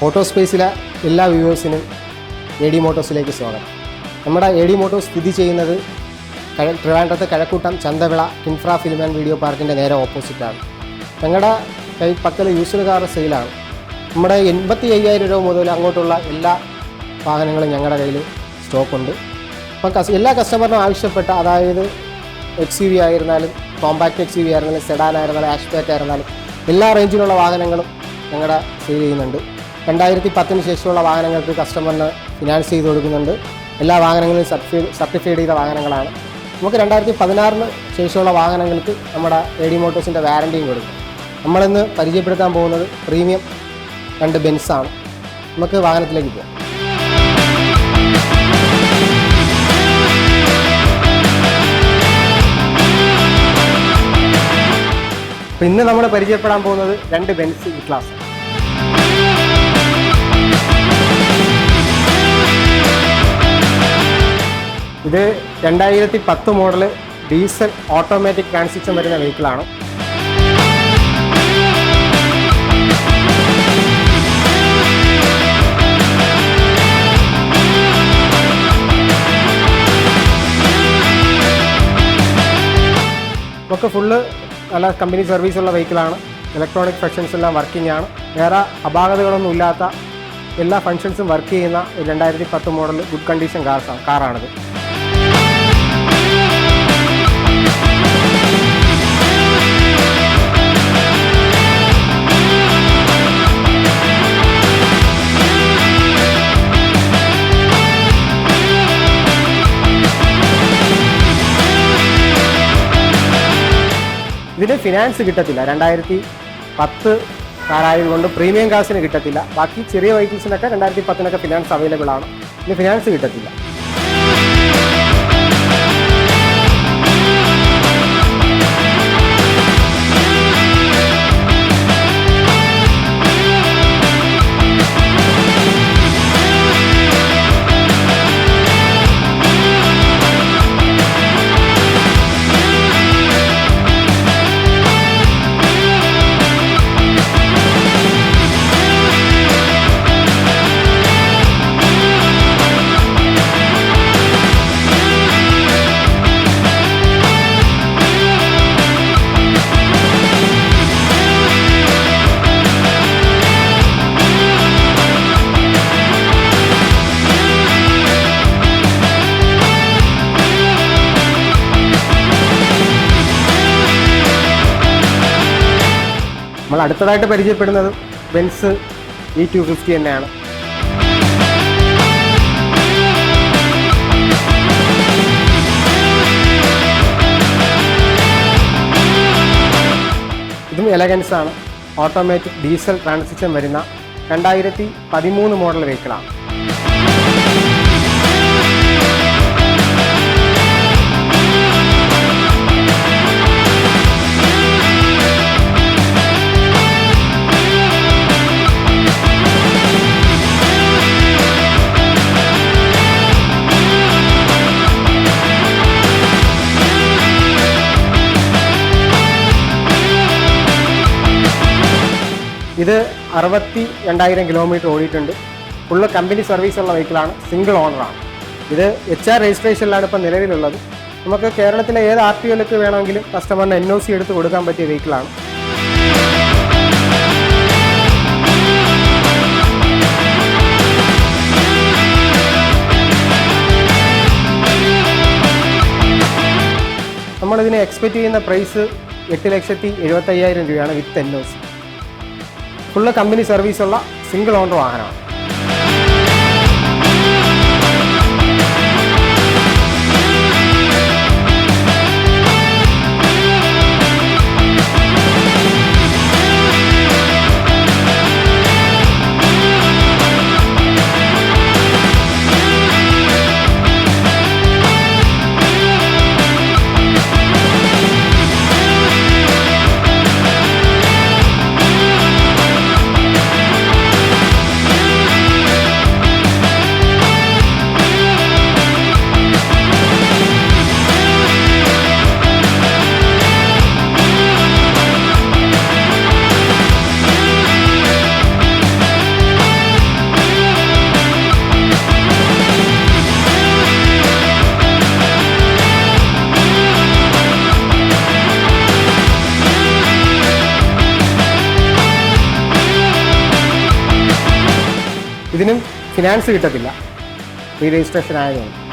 Auto സ്പേസിലെ എല്ലാ വ്യൂവേഴ്സിനും A D മോട്ടോഴ്സിലേക്ക് സ്വാഗതം. നമ്മുടെ എ ഡി മോട്ടോഴ്സ് സ്ഥിതി ചെയ്യുന്നത് ട്രിവാൻഡ്രത്ത് Kazhakoottam Chanthavila infra film and video പാർക്കിൻ്റെ നേരെ ഓപ്പോസിറ്റാണ്. ഞങ്ങളുടെ പക്കൽ യൂസ്ഡ് കാർ സെയിലാണ്. നമ്മുടെ 85,000 രൂപ മുതൽ അങ്ങോട്ടുള്ള എല്ലാ വാഹനങ്ങളും ഞങ്ങളുടെ കയ്യിൽ സ്റ്റോക്കുണ്ട്. അപ്പം എല്ലാ കസ്റ്റമറിനും ആവശ്യപ്പെട്ട, അതായത് XUV ആയിരുന്നാലും കോമ്പാക്റ്റ് XUV ആയിരുന്നാലും സെഡാൻ ആയിരുന്നാലും ഹാച്ച്ബാക്ക് ആയിരുന്നാലും എല്ലാ റേഞ്ചിലുള്ള വാഹനങ്ങളും ഞങ്ങളുടെ സെയിൽ ചെയ്യുന്നുണ്ട്. 2010 ശേഷമുള്ള വാഹനങ്ങൾക്ക് കസ്റ്റമറിന് ഫിനാൻസ് ചെയ്ത് കൊടുക്കുന്നുണ്ട്. എല്ലാ വാഹനങ്ങളും സർട്ടിഫൈഡ് ചെയ്ത വാഹനങ്ങളാണ്. നമുക്ക് 2016 ശേഷമുള്ള വാഹനങ്ങൾക്ക് നമ്മുടെ എ ഡി മോട്ടോഴ്സിൻ്റെ വാറൻറ്റിയും കൊടുക്കും. നമ്മളിന്ന് പരിചയപ്പെടുത്താൻ പോകുന്നത് പ്രീമിയം 2 ബെൻസാണ്. നമുക്ക് വാഹനത്തിലേക്ക് പോകാം. അപ്പോൾ ഇന്ന് നമ്മൾ പരിചയപ്പെടാൻ പോകുന്നത് 2 ബെൻസ് ഇ ക്ലാസ്. ഇത് 2010 മോഡൽ ഡീസൽ ഓട്ടോമാറ്റിക് ട്രാൻസിഷൻ വരുന്ന വെഹിക്കിളാണ്. നമുക്ക് ഫുള്ള് നല്ല കമ്പനി സർവീസുള്ള വെഹിക്കിളാണ്. ഇലക്ട്രോണിക് ഫങ്ഷൻസ് എല്ലാം വർക്കിംഗ് ആണ്. വേറെ അപാകതകളൊന്നും ഇല്ലാത്ത എല്ലാ ഫങ്ഷൻസും വർക്ക് ചെയ്യുന്ന 2010 മോഡൽ ഗുഡ് കണ്ടീഷൻ കാറാണിത്. ഇതിന് ഫിനാൻസ് കിട്ടത്തില്ല. 2010 കാറായതുകൊണ്ട് പ്രീമിയം കാസിന് കിട്ടത്തില്ല. ബാക്കി ചെറിയ വെഹിക്കിൾസിനൊക്കെ 2010 ഫിനാൻസ് അവൈലബിൾ ആണ്. ഇതിന് ഫിനാൻസ് കിട്ടത്തില്ല. നമ്മൾ അടുത്തതായിട്ട് പരിചയപ്പെടുന്നത് ബെൻസ് E250 തന്നെയാണ്. ഇതും എലഗൻസ് ആണ്. ഓട്ടോമാറ്റിക് ഡീസൽ ട്രാൻസിഷൻ വരുന്ന 2013 മോഡൽ വെഹിക്കിളാണ്. ഇത് 62,000 കിലോമീറ്റർ ഓടിയിട്ടുണ്ട്. ഫുള്ള് കമ്പനി സർവീസുള്ള വെഹിക്കിളാണ്. സിംഗിൾ ഓണറാണ്. ഇത് HR രജിസ്ട്രേഷനിലാണ് ഇപ്പോൾ നിലവിലുള്ളത്. നമുക്ക് കേരളത്തിലെ ഏത് RTOയിലേക്ക് വേണമെങ്കിലും കസ്റ്റമറിന് NOC എടുത്ത് കൊടുക്കാൻ പറ്റിയ വെഹിക്കിളാണ്. നമ്മളിതിന് എക്സ്പെക്റ്റ് ചെയ്യുന്ന പ്രൈസ് 8,75,000 രൂപയാണ് വിത്ത് NOC. ഫുള്ള് കമ്പനി സർവീസുള്ള സിംഗിൾ ഓണർ വാഹനമാണ്. ഇതിനും ഫിനാൻസ് കിട്ടത്തില്ല, റീ രജിസ്ട്രേഷൻ ആയതുകൊണ്ട്.